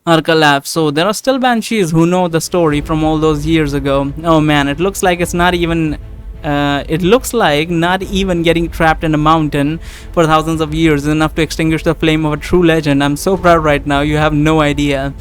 Arka laughs. So there are still banshees who know the story from all those years ago. Oh man, it looks like it's not even. It looks like not even getting trapped in a mountain for thousands of years is enough to extinguish the flame of a true legend. I'm so proud right now. You have no idea.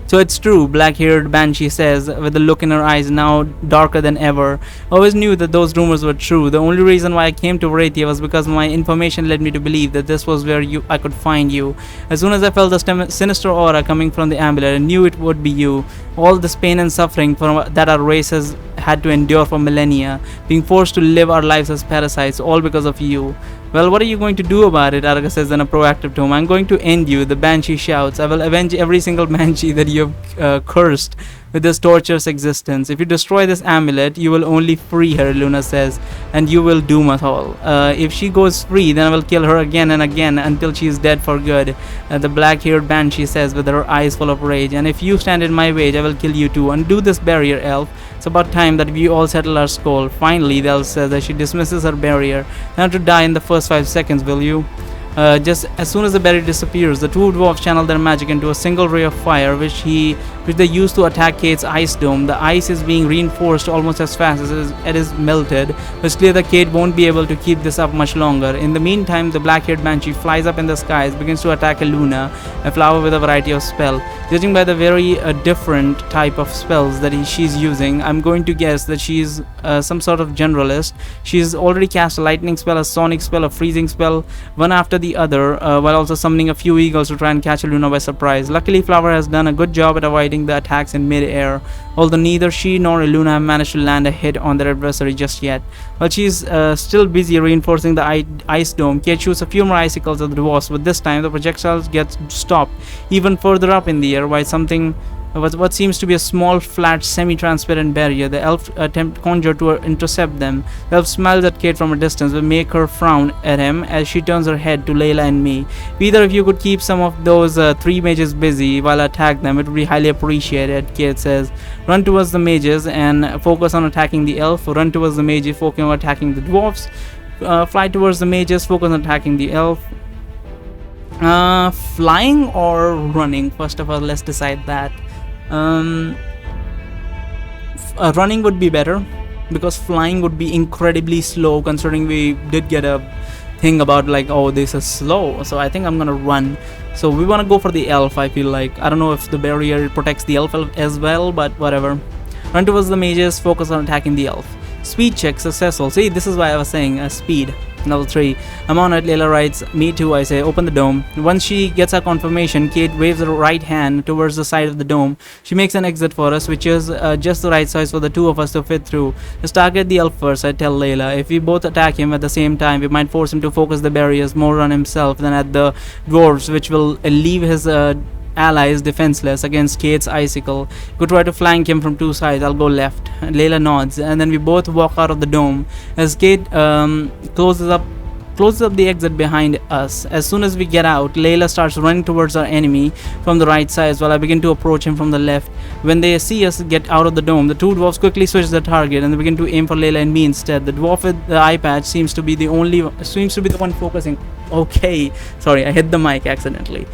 So it's true, black-haired Banshee says, with a look in her eyes now darker than ever. I always knew that those rumors were true. The only reason why I came to Varathia was because my information led me to believe that this was where I could find you. As soon as I felt the sinister aura coming from the amulet, I knew it would be you. All this pain and suffering that our race has had to endure for millennia, being forced to live our lives as parasites, all because of you. Well, what are you going to do about it? Arga says in a proactive tone. I'm going to end you, the Banshee shouts. I will avenge every single Banshee that you have cursed with this torturous existence. If you destroy this amulet, you will only free her, Luna says, and you will doom us all. If she goes free, then I will kill her again and again until she is dead for good, the black-haired Banshee says with her eyes full of rage. And if you stand in my way, I will kill you too. Undo this barrier, elf. It's about time that we all settle our score. Finally, the elf says as she dismisses her barrier. Now to die in the first 5 seconds, will you? Just as soon as the barrier disappears, the two dwarfs channel their magic into a single ray of fire, which they use to attack Kate's ice dome. The ice is being reinforced almost as fast as it is melted, but it's clear that Kate won't be able to keep this up much longer. In the meantime, the black-haired banshee flies up in the skies, begins to attack Luna, a flower with a variety of spell. Judging by the very different type of spells that she's using, I'm going to guess that she's some sort of generalist. She's already cast a lightning spell, a sonic spell, a freezing spell, one after the other, while also summoning a few eagles to try and catch Luna by surprise. Luckily, Flower has done a good job at avoiding the attacks in mid-air, although neither she nor Luna have managed to land a hit on their adversary just yet. While she's still busy reinforcing the ice dome, Kate shoots a few more icicles at the dwarfs, but this time the projectiles get stopped even further up in the air by something what seems to be a small, flat, semi-transparent barrier. The elf conjure to intercept them. The elf smiles at Kate from a distance, but make her frown at him as she turns her head to Layla and me. If either of you could keep some of those 3 mages busy while I attack them, it would be highly appreciated, Kate says. Run towards the mages and focus on attacking the elf. Run towards the mages, focus on attacking the dwarfs. Fly towards the mages, focus on attacking the elf. Flying or running? First of all, let's decide that. Running would be better because flying would be incredibly slow, considering we did get a thing about like, oh, this is slow, so I think I'm gonna run. So we want to go for the elf. I feel like I don't know if the barrier protects the elf as well, but whatever. Run towards the mages, focus on attacking the elf. Speed check successful. See, this is why I was saying speed. Level 3. I'm on it, Layla writes. Me too, I say. Open the dome. Once she gets her confirmation, Kate waves her right hand towards the side of the dome. She makes an exit for us, which is just the right size for the two of us to fit through. Let's target the elf first, I tell Layla. If we both attack him at the same time, we might force him to focus the barriers more on himself than at the dwarves, which will leave his allies defenseless against Kate's icicle. Could try to flank him from 2 sides. I'll go left. Layla nods, and then we both walk out of the dome as Kate closes up the exit behind us. As soon as we get out, Layla starts running towards our enemy from the right side while I begin to approach him from the left. When they see us get out of the dome, the two dwarfs quickly switch their target and they begin to aim for Layla and me instead. The dwarf with the eye patch seems to be the one focusing. Okay, sorry, I hit the mic accidentally.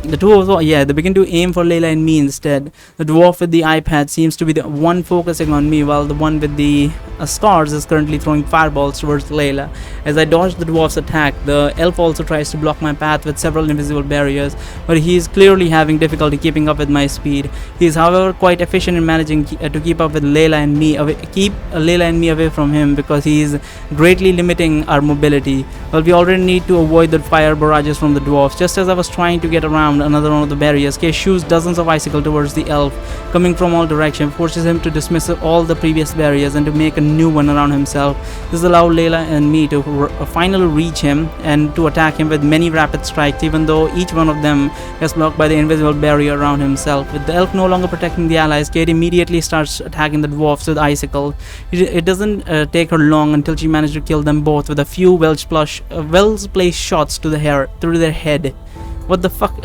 The two of them, they begin to aim for Layla and me instead. The dwarf with the iPad seems to be the one focusing on me, while the one with the scars is currently throwing fireballs towards Layla. As I dodge the dwarf's attack, the elf also tries to block my path with several invisible barriers, but he is clearly having difficulty keeping up with my speed. He is, however, quite efficient in managing to keep up with Layla and me, away from him, because he is greatly limiting our mobility. Well, we already need to avoid the fire barrages from the dwarfs. Just as I was trying to get around another one of the barriers, Kay shoots dozens of icicles towards the elf, coming from all directions, forces him to dismiss all the previous barriers and to make a new one around himself. This allows Layla and me to finally reach him and to attack him with many rapid strikes, even though each one of them is blocked by the invisible barrier around himself. With the elf no longer protecting the allies, Kate immediately starts attacking the dwarfs with icicles. It doesn't take her long until she manages to kill them both with a few well-placed shots to their head. What the fuck?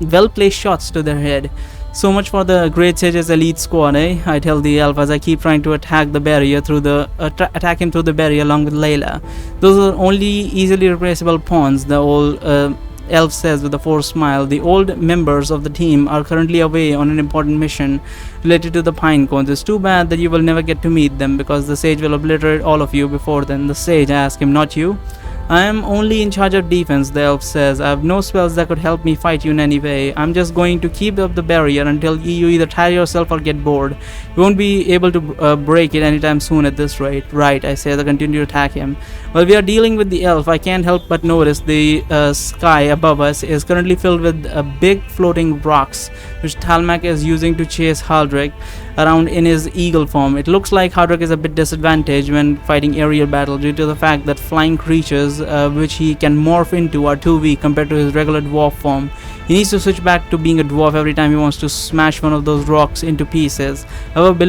Well-placed shots to their head. So much for the Great Sage's elite squad, eh? I tell the elf as I keep trying to attack the barrier attack him through the barrier along with Layla. Those are only easily replaceable pawns. The old elf says with a forced smile. The old members of the team are currently away on an important mission related to the pine cones. It's too bad that you will never get to meet them because the sage will obliterate all of you before then. The sage asks him, not you. I am only in charge of defense, the elf says. I have no spells that could help me fight you in any way. I'm just going to keep up the barrier until you either tire yourself or get bored. You won't be able to break it anytime soon at this rate. Right, I say as I continue to attack him. While we are dealing with the elf, I can't help but notice the sky above us is currently filled with big floating rocks, which Talmak is using to chase Haldrick around in his eagle form. It looks like Hardrick is a bit disadvantaged when fighting aerial battle due to the fact that flying creatures which he can morph into are too weak compared to his regular dwarf form. He needs to switch back to being a dwarf every time he wants to smash one of those rocks into pieces. However,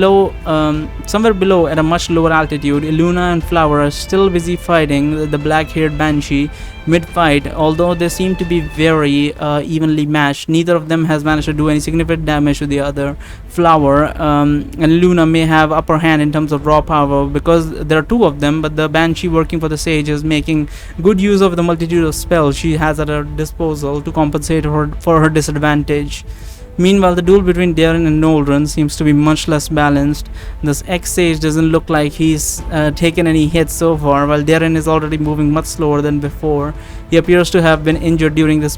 somewhere below at a much lower altitude, Illuna and Flower are still busy fighting the black-haired banshee mid-fight. Although they seem to be very evenly matched, neither of them has managed to do any significant damage to the other. Flower and Luna may have upper hand in terms of raw power because there are two of them, but the banshee working for the sage is making good use of the multitude of spells she has at her disposal to compensate for her disadvantage. Meanwhile, the duel between Darren and Noldren seems to be much less balanced. This ex-sage doesn't look like he's taken any hits so far, while Darren is already moving much slower than before. He appears to have been injured during their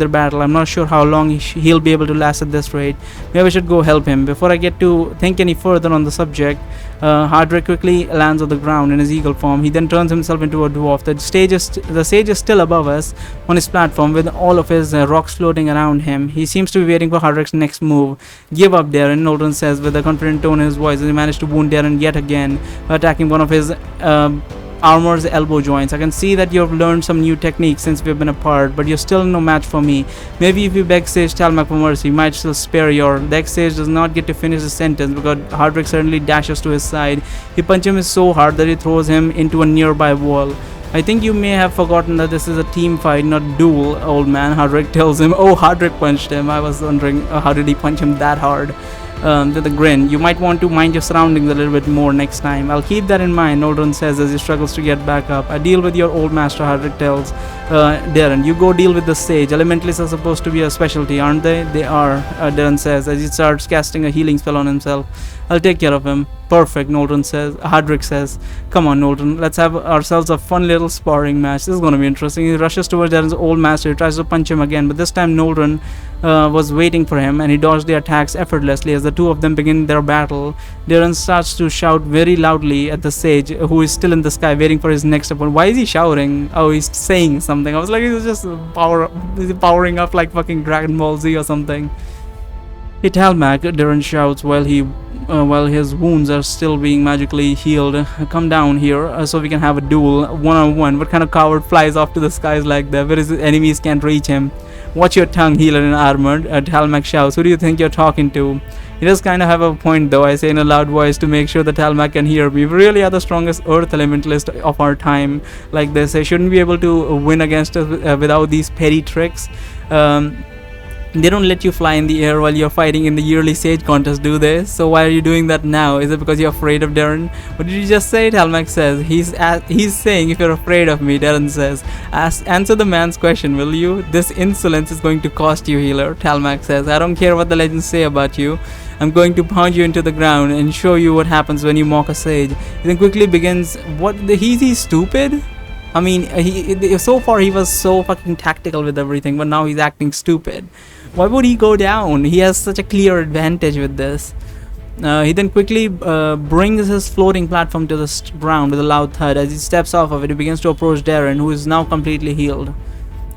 battle. I'm not sure how long he'll be able to last at this rate. Maybe I should go help him. Before I get to think any further on the subject, Hardrick quickly lands on the ground in his eagle form. He then turns himself into a dwarf. The sage is still above us on his platform with all of his rocks floating around him. He seems to be waiting for Hardrick's next move. Give up, Darren, Noldren says with a confident tone in his voice as he managed to wound Darren yet again by attacking one of his armor's elbow joints. I can see that you have learned some new techniques since we've been apart, but you're still no match for me. Maybe if you beg Sage Talmak for mercy, you might still spare your... The ex-sage does not get to finish the sentence because Hardrick suddenly dashes to his side. He punches him so hard that he throws him into a nearby wall. I think you may have forgotten that this is a team fight, not duel, old man, Hardrick tells him. Oh, Hardrick punched him. I was wondering how did he punch him that hard. With a grin. You might want to mind your surroundings a little bit more next time. I'll keep that in mind, Noldren says as he struggles to get back up. I deal with your old master, Hardrick tells Darren. You go deal with the sage. Elementals are supposed to be a specialty, aren't they? They are, Darren says as he starts casting a healing spell on himself. I'll take care of him. Perfect, Hardrick says. Come on, Noldren, let's have ourselves a fun little sparring match. This is going to be interesting. He rushes towards Darren's old master. He tries to punch him again, but this time Noldren was waiting for him and he dodged the attacks effortlessly. As the two of them begin their battle, Darren starts to shout very loudly at the sage, who is still in the sky waiting for his next opponent. Why is he shouting? Oh, he's saying something. I was like, he's just powering up like fucking Dragon Ball Z or something. Hey Talmak, Darren shouts while his wounds are still being magically healed. Come down here so we can have a duel one-on-one. What kind of coward flies off to the skies like that where his enemies can't reach him? Watch your tongue, healer in armor, Talmak shouts. Who do you think you're talking to? He does kind of have a point though, I say in a loud voice to make sure that Talmak can hear me. We really are the strongest earth elementalist of our time. Like this, I shouldn't be able to win against us without these petty tricks. They don't let you fly in the air while you're fighting in the yearly sage contest, do they? So why are you doing that now? Is it because you're afraid of Darren? What did you just say? Talmak says. He's saying if you're afraid of me, Darren says. Answer the man's question, will you? This insolence is going to cost you, healer, Talmak says. I don't care what the legends say about you. I'm going to pound you into the ground and show you what happens when you mock a sage. He then quickly begins. He's stupid? I mean, so far he was so fucking tactical with everything, but now he's acting stupid. Why would he go down? He has such a clear advantage with this. He then quickly brings his floating platform to the ground with a loud thud. As he steps off of it, he begins to approach Darren, who is now completely healed.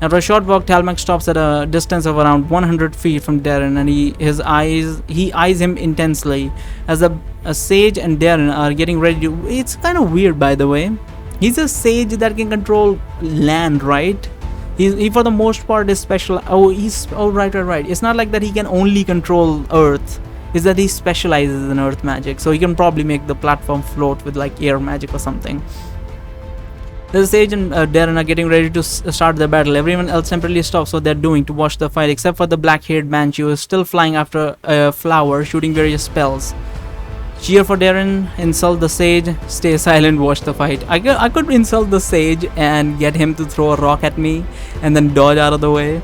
After a short walk, Talmak stops at a distance of around 100 feet from Darren, and he eyes him intensely. As a sage and Darren are getting ready to... It's kind of weird, by the way. He's a sage that can control land, right? He for the most part is special. Right. It's not like that he can only control earth. It's that he specializes in earth magic. So he can probably make the platform float with like air magic or something. The sage and Darren are getting ready to start the battle. Everyone else temporarily stops what they're doing to watch the fight, except for the black-haired banshee who is still flying after a flower, shooting various spells. Cheer for Darren, insult the sage, stay silent, watch the fight. I could insult the sage and get him to throw a rock at me and then dodge out of the way.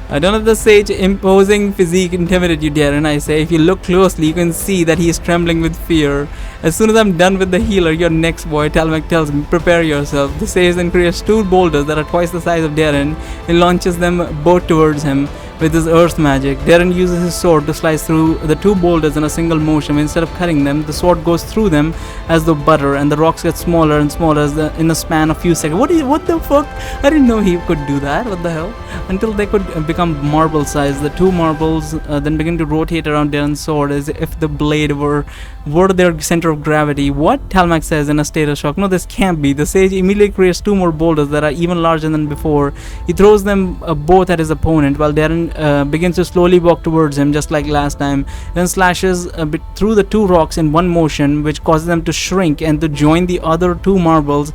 I don't know if the sage imposing physique intimidated you, Darren. I say, if you look closely, you can see that he is trembling with fear. As soon as I'm done with the healer, you're next, boy. Talmac tells me, prepare yourself. The sage then creates two boulders that are twice the size of Darren and launches them both towards him with his earth magic. Darren uses his sword to slice through the two boulders in a single motion. Instead of cutting them, the sword goes through them as though butter, and the rocks get smaller and smaller in a span of few seconds. What the fuck? I didn't know he could do that. What the hell? Until they could become marble size. The two marbles then begin to rotate around Darren's sword as if the blade were their center of gravity. What? Talmac says in a state of shock. No, this can't be. The sage immediately creates two more boulders that are even larger than before. He throws them both at his opponent while Darren begins to slowly walk towards him just like last time, then slashes a bit through the two rocks in one motion, which causes them to shrink and to join the other two marbles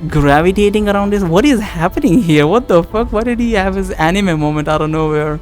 gravitating around his. What is happening here? What the fuck? Why did he have his anime moment out of nowhere?